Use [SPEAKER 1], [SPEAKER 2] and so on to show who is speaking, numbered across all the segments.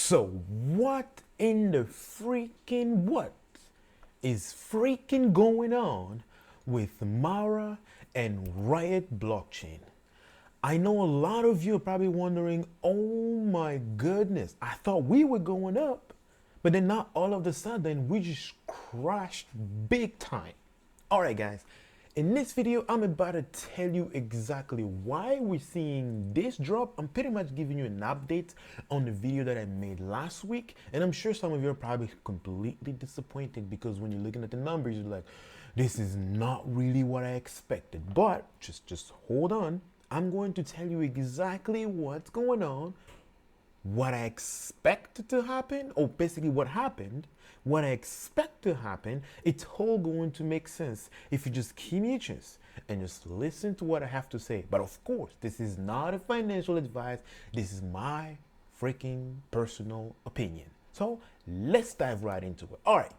[SPEAKER 1] So what in the freaking what is freaking going on with Mara and Riot blockchain? I know a lot of you are probably wondering, oh my goodness, I thought we were going up, but then now all of a sudden we just crashed big time. All right, guys, in this video, I'm about to tell you exactly why we're seeing this drop. I'm pretty much giving you an update on the video that I made last week. And I'm sure some of you are probably completely disappointed because when you're looking at the numbers, you're like, this is not really what I expected. But just hold on. I'm going to tell you exactly what's going on, what I expect to happen, or basically what happened, what I expect to happen. It's all going to make sense if you just keep me just and just listen to what I have to say. But of course, this is not a financial advice. This is my freaking personal opinion. So let's dive right into it. All right.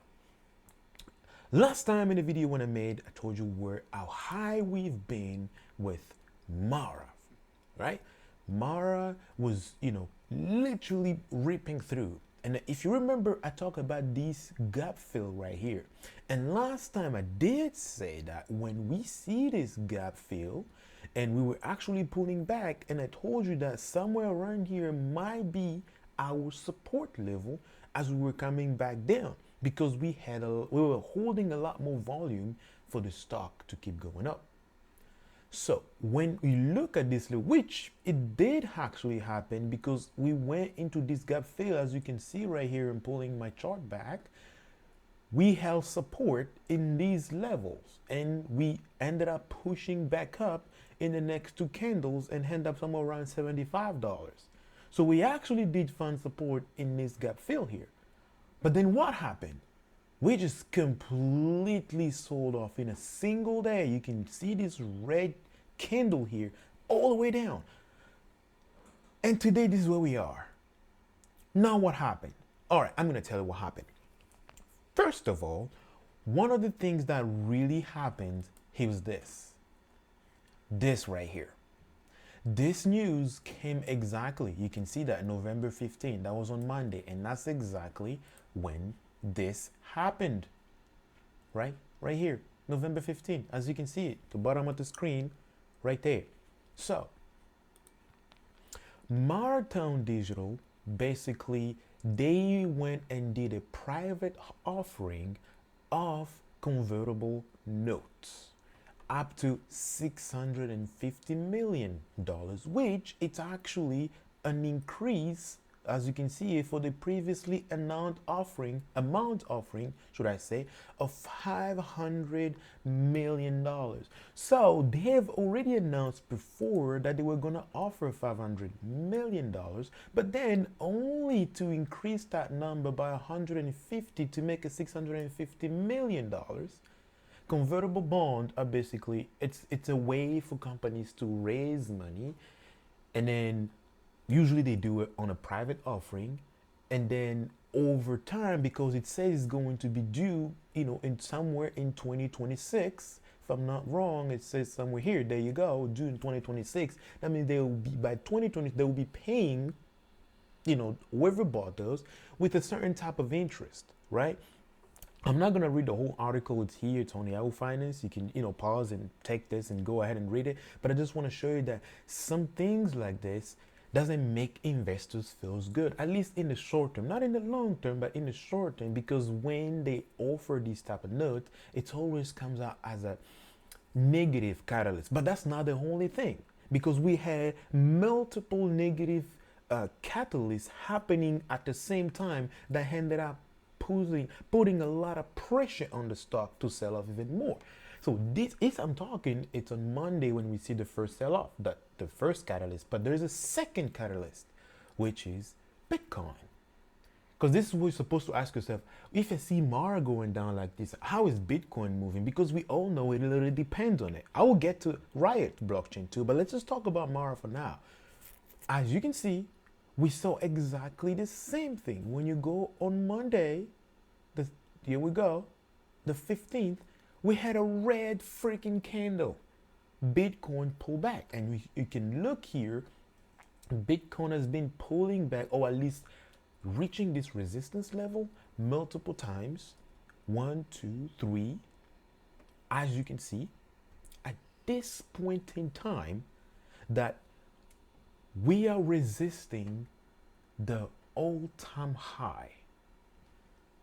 [SPEAKER 1] Last time in the video when I made, I told you how high we've been with Mara, right? Mara was, literally ripping through. And if you remember, I talked about this gap fill right here. And last time I did say that when we see this gap fill and we were actually pulling back, and I told you that somewhere around here might be our support level as we were coming back down, because we were holding a lot more volume for the stock to keep going up. So when we look at this, which it did actually happen because we went into this gap fill, as you can see right here, I'm pulling my chart back, we held support in these levels and we ended up pushing back up in the next two candles and end up somewhere around $75. So we actually did find support in this gap fill here. But then what happened? We just completely sold off in a single day. You can see this red candle here all the way down. And today, this is where we are. Now what happened? All right, I'm going to tell you what happened. First of all, one of the things that really happened here was this. This right here. This news came exactly, you can see that November 15, that was on Monday, and that's exactly when this happened, right here, November 15, as you can see it, the bottom of the screen right there. So Martown Digital, basically they went and did a private offering of convertible notes up to $650 million, which it's actually an increase, as you can see, for the previously announced amount offering, should I say, of $500 million. So they have already announced before that they were going to offer $500 million, but then only to increase that number by 150 to make it $650 million. Convertible bonds are basically, it's a way for companies to raise money, and then usually they do it on a private offering, and then over time, because it says it's going to be due, in somewhere in 2026. If I'm not wrong, it says somewhere here. There you go, due in 2026. That means they will be by 2020. They will be paying, whoever bought those with a certain type of interest, right? I'm not going to read the whole article. It's here. It's on Yahoo Finance. You can, pause and take this and go ahead and read it. But I just want to show you that some things like this doesn't make investors feel good, at least in the short term, not in the long term, but in the short term, because when they offer these type of notes, it always comes out as a negative catalyst. But that's not the only thing, because we had multiple negative catalysts happening at the same time that ended up putting a lot of pressure on the stock to sell off even more. So this is, I'm talking, it's on Monday when we see the first sell-off, the first catalyst. But there's a second catalyst, which is Bitcoin. Because this is what you're supposed to ask yourself. If I see Mara going down like this, how is Bitcoin moving? Because we all know it literally depends on it. I will get to Riot blockchain too, but let's just talk about Mara for now. As you can see, we saw exactly the same thing. When you go on Monday, here we go, the 15th, we had a red freaking candle. Bitcoin pulled back, and you can look here, Bitcoin has been pulling back, or at least reaching this resistance level multiple times. 1, 2, 3. As you can see, at this point in time, that we are resisting the all-time high.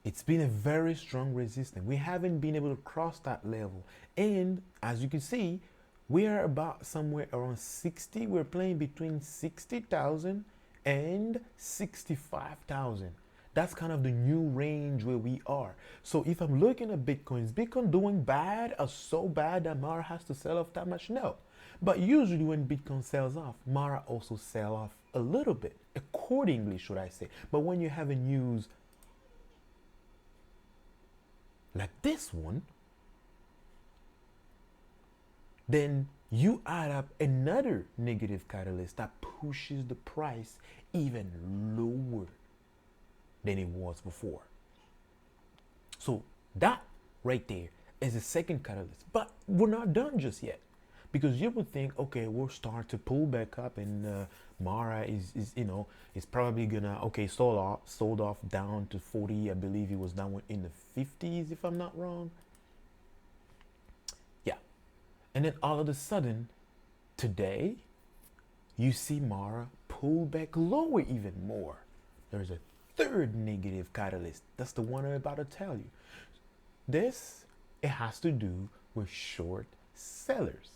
[SPEAKER 1] It's been a very strong resistance. We haven't been able to cross that level. And as you can see, we are about somewhere around 60. We're playing between 60,000 and 65,000. That's kind of the new range where we are. So if I'm looking at Bitcoin, is Bitcoin doing bad or so bad that Mara has to sell off that much? No. But usually when Bitcoin sells off, Mara also sell off a little bit, accordingly, should I say. But when you have a news like this one, then you add up another negative catalyst that pushes the price even lower than it was before. So that right there is a second catalyst. But we're not done just yet, because you would think, okay, we'll start to pull back up, and Mara is probably gonna sold off down to 40. I believe it was down in the 50s, if I'm not wrong. Yeah, and then all of a sudden, today, you see Mara pull back lower even more. There's a third negative catalyst. That's the one I'm about to tell you. It has to do with short sellers.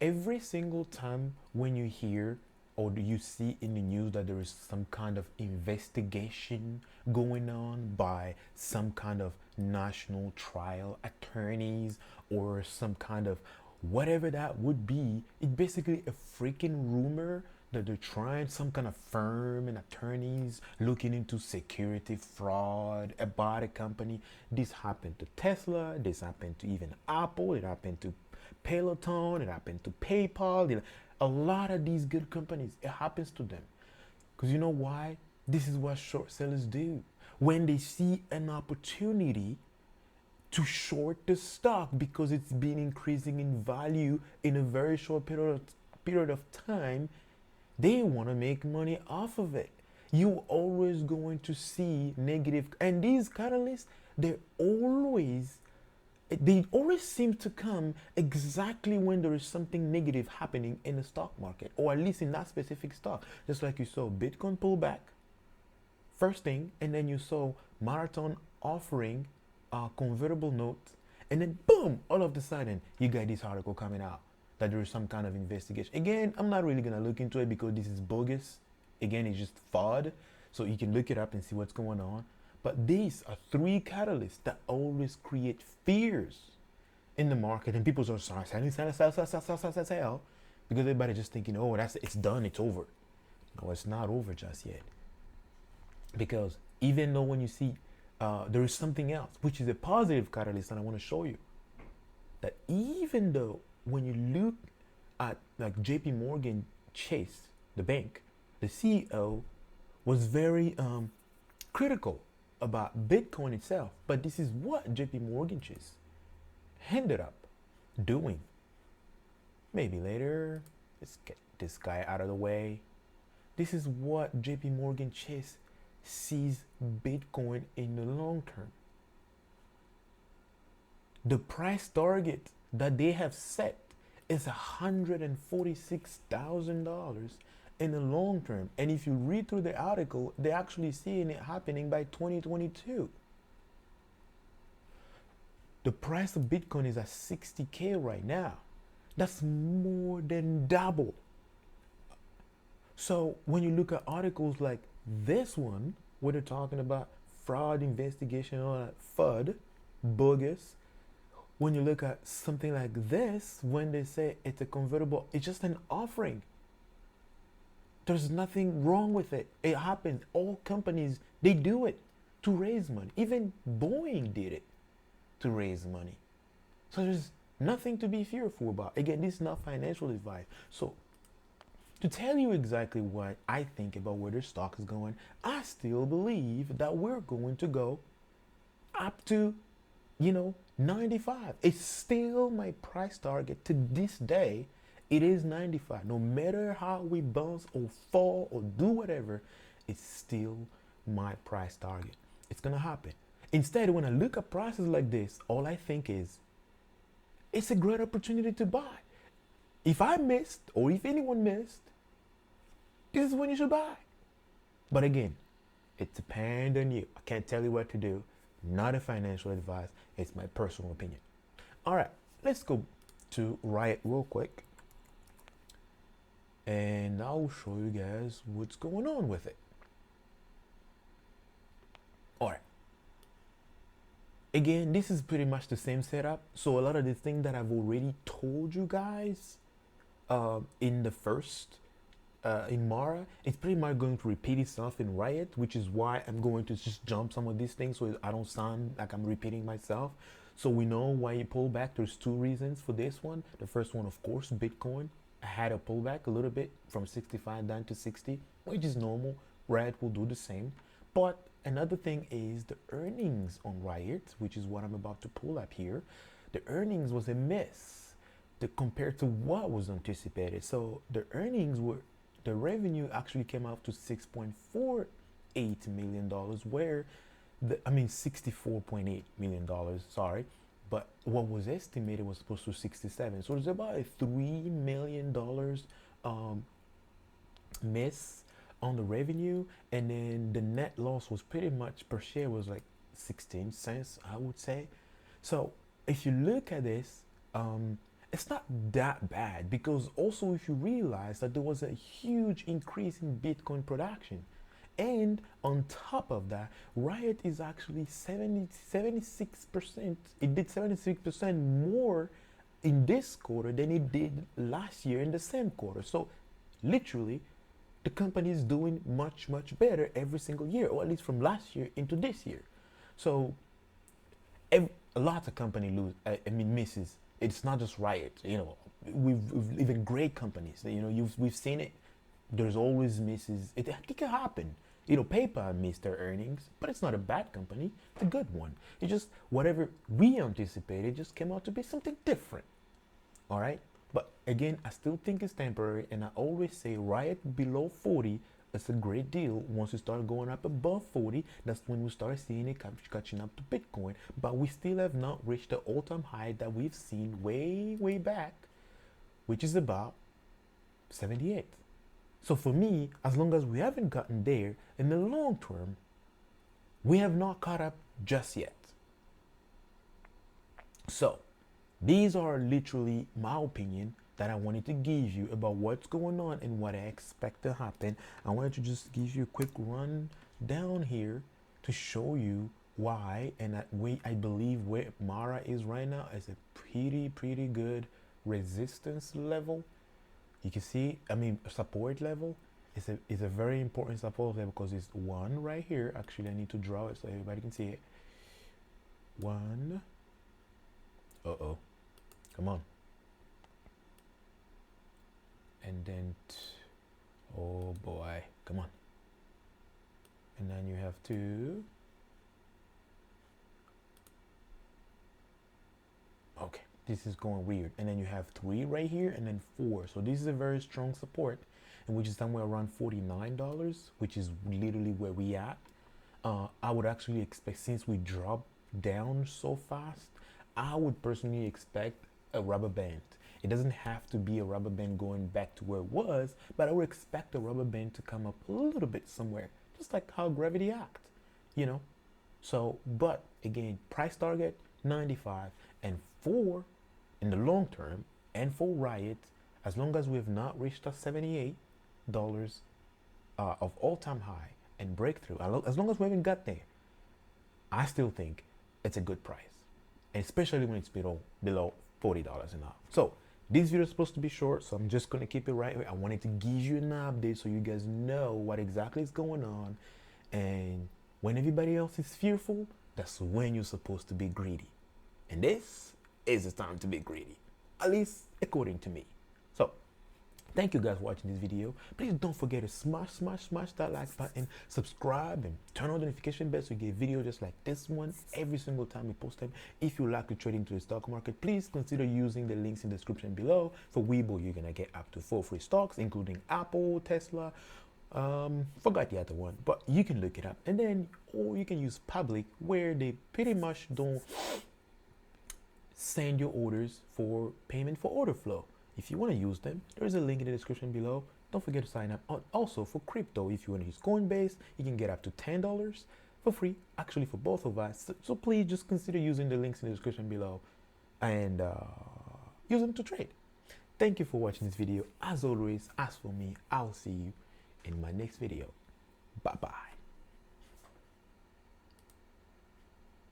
[SPEAKER 1] Every single time when you hear or you see in the news that there is some kind of investigation going on by some kind of national trial attorneys or some kind of whatever that would be, it's basically a freaking rumor that they're trying, some kind of firm and attorneys looking into security fraud about a company. This happened to Tesla, this happened to even Apple, it happened to Peloton, it happened to PayPal. A lot of these good companies, it happens to them. Because you know why? This is what short sellers do. When they see an opportunity to short the stock because it's been increasing in value in a very short period of time, they want to make money off of it. You're always going to see negative, and these catalysts, they always seem to come exactly when there is something negative happening in the stock market, or at least in that specific stock. Just like you saw Bitcoin pull back first thing, and then you saw Marathon offering convertible notes, and then boom, all of a sudden you got this article coming out that there is some kind of investigation. Again, I'm not really gonna look into it because this is bogus. Again, it's just FUD, so you can look it up and see what's going on. But these are three catalysts that always create fears in the market, and people are selling, sell, because everybody just thinking, oh, it's done, it's over. No, it's not over just yet. Because even though when you see there is something else, which is a positive catalyst that I want to show you, that even though when you look at like JP Morgan Chase, the bank, the CEO was very critical about Bitcoin itself, but this is what JP Morgan Chase ended up doing. Maybe later, let's get this guy out of the way. This is what JP Morgan Chase sees Bitcoin in the long term. The price target that they have set is $146,000 in the long term. And if you read through the article, they're actually seeing it happening by 2022. The price of Bitcoin is at 60K right now. That's more than double. So when you look at articles like this one, where they're talking about fraud investigation, all that FUD, bogus. When you look at something like this, when they say it's a convertible, it's just an offering. There's nothing wrong with it. It happens. All companies, they do it to raise money. Even Boeing did it to raise money. So there's nothing to be fearful about. Again, this is not financial advice. So to tell you exactly what I think about where the stock is going, I still believe that we're going to go up to, 95. It's still my price target to this day. It is 95. No matter how we bounce or fall or do whatever, it's still my price target. It's gonna happen. Instead, when I look at prices like this, all I think is it's a great opportunity to buy. If I missed, or if anyone missed, this is when you should buy. But again, it depends on you. I can't tell you what to do. Not a financial advice. It's my personal opinion. All right, let's go to RIOT real quick. And I'll show you guys what's going on with it. All right. Again, this is pretty much the same setup. So a lot of the things that I've already told you guys in the first, in MARA, it's pretty much going to repeat itself in RIOT, which is why I'm going to just jump some of these things so I don't sound like I'm repeating myself. So we know why you pull back. There's two reasons for this one. The first one, of course, Bitcoin. I had a pullback a little bit from 65 down to 60, which is normal. RIOT will do the same. But another thing is the earnings on RIOT, which is what I'm about to pull up here. The earnings was a miss compared to what was anticipated. So the earnings were, the revenue actually came out to $6.48 million, where $64.8 million, sorry. But what was estimated was supposed to 67. So there's about a $3 million miss on the revenue. And then the net loss was pretty much per share was like 16 cents, I would say. So if you look at this, it's not that bad, because also if you realize that there was a huge increase in Bitcoin production. And on top of that, RIOT is actually 76%. It did 76% more in this quarter than it did last year in the same quarter. So literally, the company is doing much, much better every single year, or at least from last year into this year. So a lot of companies misses. It's not just RIOT. You know, we've even great companies. You know, we've seen it. There's always misses. It can happen. You know, PayPal missed their earnings, but it's not a bad company. It's a good one. It's just whatever we anticipated just came out to be something different. All right. But again, I still think it's temporary, and I always say RIOT below 40 is a great deal. Once you start going up above 40, that's when we start seeing it catching up to Bitcoin. But we still have not reached the all-time high that we've seen way, way back, which is about 78. So for me, as long as we haven't gotten there, in the long term, we have not caught up just yet. So these are literally my opinion that I wanted to give you about what's going on and what I expect to happen. I wanted to just give you a quick run down here to show you why, and I believe where MARA is right now is a pretty good resistance level. You can see, support level is a very important support level, because it's one right here. Actually, I need to draw it so everybody can see it. One. Come on. And then, oh boy, come on. And then you have two. Okay. This is going weird. And then you have 3 right here, and then 4. So this is a very strong support, and which is somewhere around $49, which is literally where we at. I would actually expect, since we dropped down so fast, I would personally expect a rubber band. It doesn't have to be a rubber band going back to where it was, but I would expect a rubber band to come up a little bit somewhere, just like how gravity acts, you know. So, but again, price target 95, and 4 in the long term, and for RIOT, as long as we have not reached our $78 of all-time high and breakthrough, as long as we haven't got there, I still think it's a good price, and especially when it's below $40 an hour. So this video is supposed to be short, so I'm just gonna keep it right here. I wanted to give you an update so you guys know what exactly is going on, and when everybody else is fearful, that's when you're supposed to be greedy. And this is the time to be greedy, at least according to me. So thank you guys for watching this video. Please don't forget to smash that like button, subscribe, and turn on the notification bell so you get videos just like this one every single time we post them. If you like to trade into the stock market, please consider using the links in the description below. For Webull, you're gonna get up to 4 free stocks, including Apple, Tesla, Forgot the other one, but you can look it up. And then, or you can use public, where they pretty much don't send your orders for payment for order flow. If you want to use them, there's a link in the description below. Don't forget to sign up. Also for crypto, if you want to use Coinbase, you can get up to $10 for free, actually for both of us. So please just consider using the links in the description below and use them to trade. Thank you for watching this video. As always, as for me, I'll see you in my next video. Bye bye.